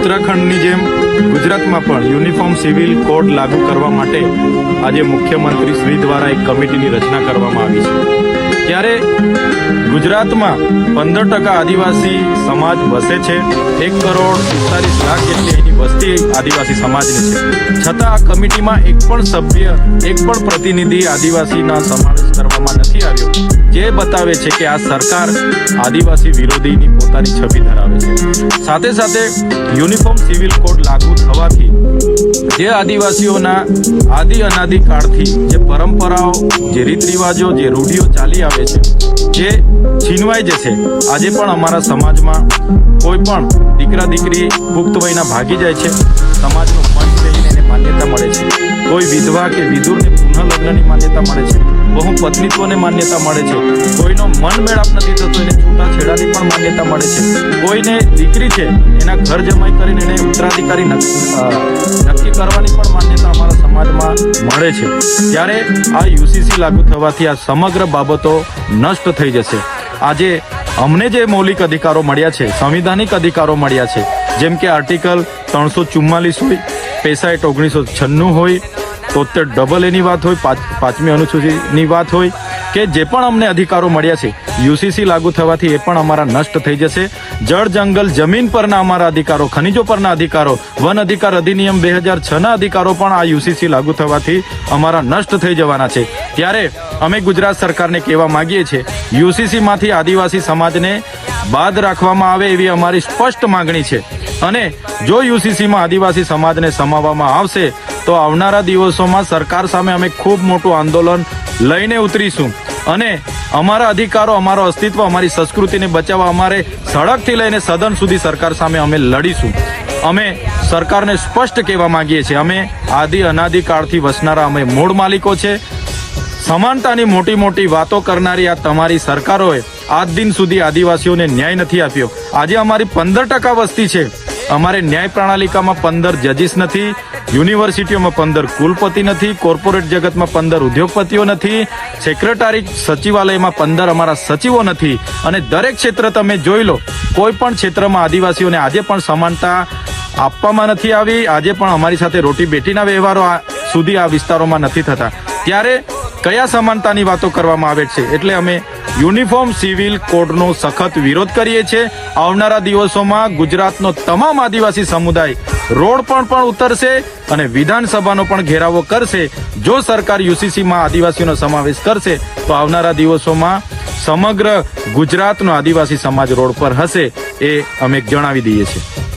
ઉત્તરાખંડની જેમ ગુજરાતમાં પણ યુનિફોર્મ સિવિલ કોડ લાગુ કરવા માટે આજે મુખ્યમંત્રી શ્રી દ્વારા એક કમિટીની રચના કરવામાં આવી છે। ત્યારે ગુજરાતમાં 15% આદિવાસી સમાજ વસે છે। 1,45,00,000 જેટલી એની વસ્તી આદિવાસી સમાજની છે। છતાં આ કમિટીમાં એક પણ સભ્ય, એક પણ પ્રતિનિધિ આદિવાસીના સમાવેશ કરવામાં નથી આવ્યો, જે બતાવે છે કે આ સરકાર આદિવાસી વિરોધીની પોતાની છબી ધરાવે છે। સાથે સાથે યુનિફોર્મ સિવિલ કોડ લાગુ થવાથી જે આદિવાસીઓના આદિ અનાદિ કાળથી જે પરંપરાઓ, જે રીત રિવાજો, જે રૂઢિઓ ચાલી આવે છે, જે છીનવાઈ જશે। આજે પણ અમારા સમાજમાં કોઈ પણ દીકરા દીકરી પુખ્ત વયના ભાગી જાય છે, સમાજનું મંચ લઈને એને માન્યતા મળે છે। કોઈ વિધવા કે વિધુરને પુનઃ લગ્નની માન્યતા મળે છે, બહુ પત્નીત્વને માન્યતા મળે છે, કોઈનો મન મેળાપ નથી થતો એને છૂટાછેડાની પણ માન્યતા મળે છે, કોઈને દીકરી છે એના ઘર જમાઈ કરીને એને ઉત્તરાધિકારી નક્કી કરવાની પણ માન્યતા અમારા સમાજમાં મળે છે। ત્યારે આ યુસીસી લાગુ થવાથી આ સમગ્ર બાબતો નષ્ટ થઈ જશે। આજે અમને જે મૌલિક અધિકારો મળ્યા છે, સંવિધાનિક અધિકારો મળ્યા છે, જેમ કે આર્ટિકલ 344 હોય, પેસા એક્ટ 1996 હોય, 73 એની વાત હોય, 5મી અનુસૂચિની વાત હોય, કે જે પણ અમને અધિકારો મળ્યા છે, યુસીસી લાગુ થવાથી એ પણ અમારા નષ્ટ થઈ જશે। જળ જંગલ જમીન પરના અમારા અધિકારો, ખનિજો પરના અધિકારો, વન અધિકાર અધિનિયમ 2006ના અધિકારો પણ આ યુસીસી લાગુ થવાથી અમારા નષ્ટ થઈ જવાના છે। ત્યારે અમે ગુજરાત સરકારને કહેવા માંગીએ છીએ, યુસીસીમાંથી આદિવાસી સમાજને બાદ રાખવામાં આવે એવી અમારી સ્પષ્ટ માંગણી છે। અને જો યુસીસીમાં આદિવાસી સમાજને સમાવવામાં આવશે તો આવનારા દિવસોમાં સરકાર સામે અમે ખૂબ મોટું આંદોલન લઈને ઉતરીશું અને અમારા અધિકારો, અમારો અસ્તિત્વ, અમારી સંસ્કૃતિને બચાવવા અમારે સડકથી લઈને સદન સુધી સરકાર સામે અમે લડીશું। અમે સરકારને સ્પષ્ટ કહેવા માંગીએ છીએ, અમે આદિ અનાદિ કાળથી વસનારા અમે મૂળ માલિકો છે। સમાનતાની મોટી મોટી વાતો કરનારી આ તમારી સરકારોએ આજ દિન સુધી આદિવાસીઓને ન્યાય નથી આપ્યો। આજે અમારી 15% વસ્તી છે, અમારે ન્યાય પ્રણાલિકામાં 15 જજીસ નથી, યુનિવર્સિટીઓમાં 15 કુલપતિ નથી, કોર્પોરેટ જગતમાં 15 ઉદ્યોગપતિઓ નથી, સેક્રેટરી સચિવાલયમાં 15 અમારા સચિવો નથી। અને દરેક ક્ષેત્ર તમે જોઈ લો, કોઈ પણ ક્ષેત્રમાં આદિવાસીઓને આજે પણ સમાનતા આપવામાં નથી આવી। આજે પણ અમારી સાથે રોટી બેટીના વ્યવહારો સુધી આ વિસ્તારોમાં નથી થતા। ત્યારે કયા સમાનતાની વાતો કરવામાં આવે છે? એટલે અમે યુનિફોર્મ સિવિલ કોડનો સખત વિરોધ કરીએ છીએ। આવનારા દિવસોમાં ગુજરાતનો તમામ આદિવાસી સમુદાય રોડ પર પણ ઉતરશે અને વિધાનસભાનો પણ ઘેરાવો કરશે। જો સરકાર યુસીસીમાં આદિવાસીઓનો સમાવેશ કરશે તો આવનારા દિવસોમાં સમગ્ર ગુજરાતનો આદિવાસી સમાજ રોડ પર હશે, એ અમે જણાવી દઈએ છીએ।